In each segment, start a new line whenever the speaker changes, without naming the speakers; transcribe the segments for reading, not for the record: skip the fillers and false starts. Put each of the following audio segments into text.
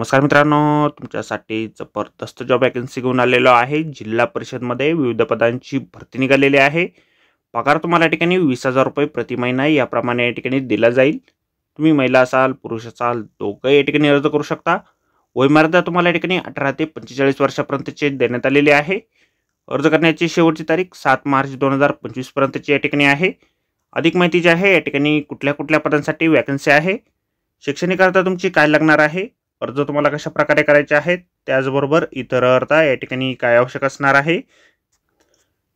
नमस्कार मित्रांनो, तुमच्यासाठी जबरदस्त जॉब वॅकन्सी घेऊन आलेलो आहे। जिल्हा परिषदमध्ये विविध पदांची भरती निघालेली आहे। पगार तुम्हाला या ठिकाणी 20,000 रुपये प्रति महिना याप्रमाणे या ठिकाणी दिला जाईल। तुम्ही महिला असाल पुरुष असाल दोघंही या ठिकाणी अर्ज करू शकता। वयमर्यादा तुम्हाला या ठिकाणी 18 ते 45 वर्षापर्यंतचे देण्यात आलेली आहे। अर्ज करण्याची शेवटची तारीख 7 मार्च 2025 पर्यंतची या ठिकाणी आहे। अधिक माहिती जी आहे या ठिकाणी कुठल्या पदांसाठी वॅकन्सी आहे, शैक्षणिक अर्हता तुमची काय लागणार आहे, अर्ज तुम्हाला कशा प्रकारे करायचे आहेत, त्याचबरोबर इतर अर्हता या ठिकाणी काय आवश्यक असणार आहे,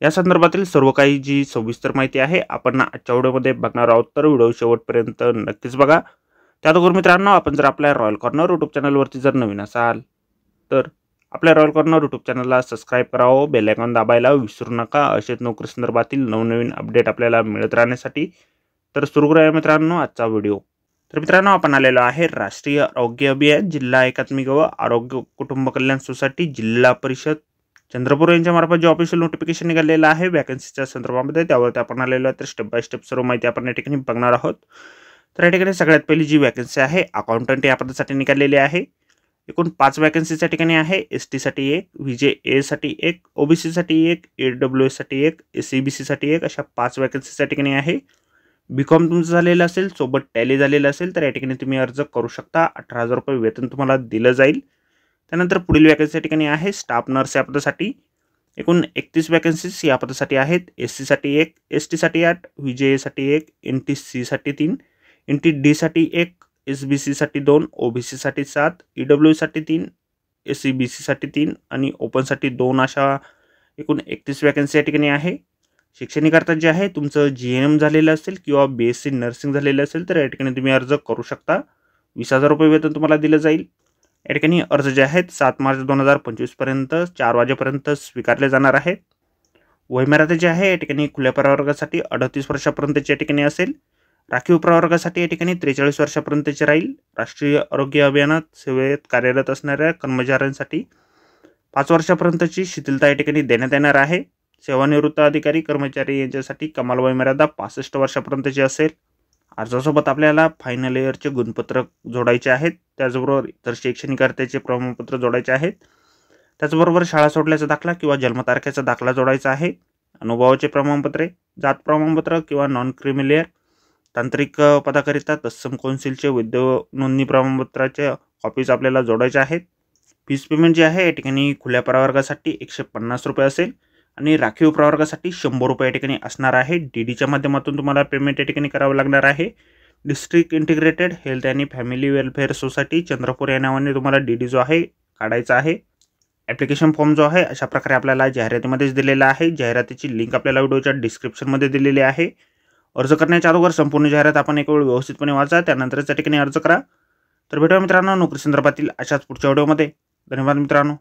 या संदर्भातील सर्व काही जी सविस्तर माहिती आहे आपण आजच्या व्हिडिओमध्ये बघणार आहोत। तर व्हिडिओ शेवटपर्यंत नक्कीच बघा। त्याचबरोबर मित्रांनो, आपण जर आपल्या रॉयल कॉर्नर यूट्यूब चॅनलवरती जर नवीन असाल तर आपल्या रॉयल कॉर्नर यूट्यूब चॅनलला सबस्क्राईब करावं, बेल आयकॉन दाबायला विसरू नका असेच नोकरी संदर्भातील नवनवीन अपडेट आपल्याला मिळत राहण्यासाठी। तर सुरू करूया मित्रांनो आजचा व्हिडिओ। तर मित्रांनो, आपण आलेलो आहे राष्ट्रीय आरोग्य अभियान जिल्हा एकात्मिक व आरोग्य कुटुंब कल्याण सोसायटी जिल्हा परिषद चंद्रपूर यांच्या मार्फत जे ऑफिशियल नोटिफिकेशन निघालेलं आहे वॅकन्सीच्या संदर्भामध्ये, त्यावरती आपण आलेलो आहे। तर स्टेप बाय स्टेप सर्व माहिती आपण या ठिकाणी बघणार आहोत। तर या ठिकाणी सगळ्यात पहिली जी वॅकन्सी आहे अकाउंटंट या पदासाठी निघालेली आहे। एकूण 5 वॅकन्सीच्या ठिकाणी आहे। एसटी साठी 1, व्हीजे साठी 1, ओबीसी साठी 1, ईडब्ल्यूएस साठी 1, एसईबीसी साठी 1 अशा 5 वॅकन्सीच्या ठिकाणी आहे। बीकॉम तुमचं झालेलं असेल, सोबत टॅली झालेलं असेल तर या ठिकाणी तुम्ही अर्ज करू शकता। 18,000 रुपये वेतन तुम्हाला दिलं जाईल। त्यानंतर पुढील वॅकन्सी ठिकाणी आहे स्टाफ नर्स या पदासाठी। एकूण 31 वॅकन्सीज या पदासाठी आहेत। एससी साठी 1, एसटी साठी 8, व्हीजे साठी 1, एनटीसी साठी 3, एनटीडी साठी 1, एसबीसी साठी 2, ओबीसी साठी 7, ईडब्ल्यू साठी 3, एसईबीसी साठी 3 आणि ओपन साठी 2 अशा एकूण 31 वॅकन्सी या ठिकाणी आहे। शैक्षणिक अर्हता जे आहे तुमचं जीएनएम झालेलं असेल किंवा बीएससी नर्सिंग झालेलं असेल तर या ठिकाणी तुम्ही अर्ज करू शकता। 20,000 रुपये वेतन तुम्हाला दिलं जाईल। या ठिकाणी अर्ज जे आहेत 7 मार्च 2025 पर्यंत 4 वाजेपर्यंत स्वीकारले जाणार आहेत। वयमर्यादा जे आहे या ठिकाणी खुल्या प्रवर्गासाठी 38 वर्षापर्यंतची या ठिकाणी असेल। राखीव प्रवर्गासाठी या ठिकाणी 43 वर्षापर्यंतचे राहील। राष्ट्रीय आरोग्य अभियानात सेवेत कार्यरत असणाऱ्या कर्मचाऱ्यांसाठी 5 वर्षापर्यंतची शिथिलता या ठिकाणी देण्यात येणार आहे। सेवानिवृत्त अधिकारी कर्मचारी यांच्यासाठी कमाल वयमर्यादा 65 वर्षापर्यंतची असेल। अर्जासोबत आपल्याला फायनल इयरचे गुणपत्र जोडायचे आहेत, त्याचबरोबर इतर शैक्षणिक अर्हतेचे प्रमाणपत्र जोडायचे आहेत। त्याचबरोबर शाळा सोडल्याचा दाखला किंवा जन्मतारखेचा दाखला जोडायचा आहे। अनुभवाचे प्रमाणपत्रे, जात प्रमाणपत्र किंवा नॉन क्रिमिलियर, तांत्रिक पदाकरिता तत्सम कौन्सिलचे वैध नोंदणी प्रमाणपत्राच्या कॉपीज आपल्याला जोडायच्या आहेत। फीस पेमेंट जे आहे या ठिकाणी खुल्या प्रवर्गासाठी 150 रुपये असेल आणि राखीव प्रवर्गासाठी 100 रुपये या ठिकाणी असणार आहे। डीडीच्या माध्यमातून तुम्हाला पेमेंट या ठिकाणी करावं लागणार आहे। डिस्ट्रिक्ट इंटिग्रेटेड हेल्थ आणि फॅमिली वेलफेअर सोसायटी चंद्रपूर या नावाने तुम्हाला डीडी जो आहे काढायचा आहे। ॲप्लिकेशन फॉर्म जो आहे अशा प्रकारे आपल्याला जाहिरातीमध्येच दिलेला आहे। जाहिरातीची लिंक आपल्याला व्हिडिओच्या डिस्क्रिप्शनमध्ये दिलेली आहे। अर्ज करण्याच्या अगोदर संपूर्ण जाहिरात आपण एक वेळ व्यवस्थितपणे वाचा, त्यानंतरच या ठिकाणी अर्ज करा। तर भेटूया मित्रांनो नोकरी संदर्भातील अशाच पुढच्या व्हिडिओमध्ये। धन्यवाद मित्रांनो।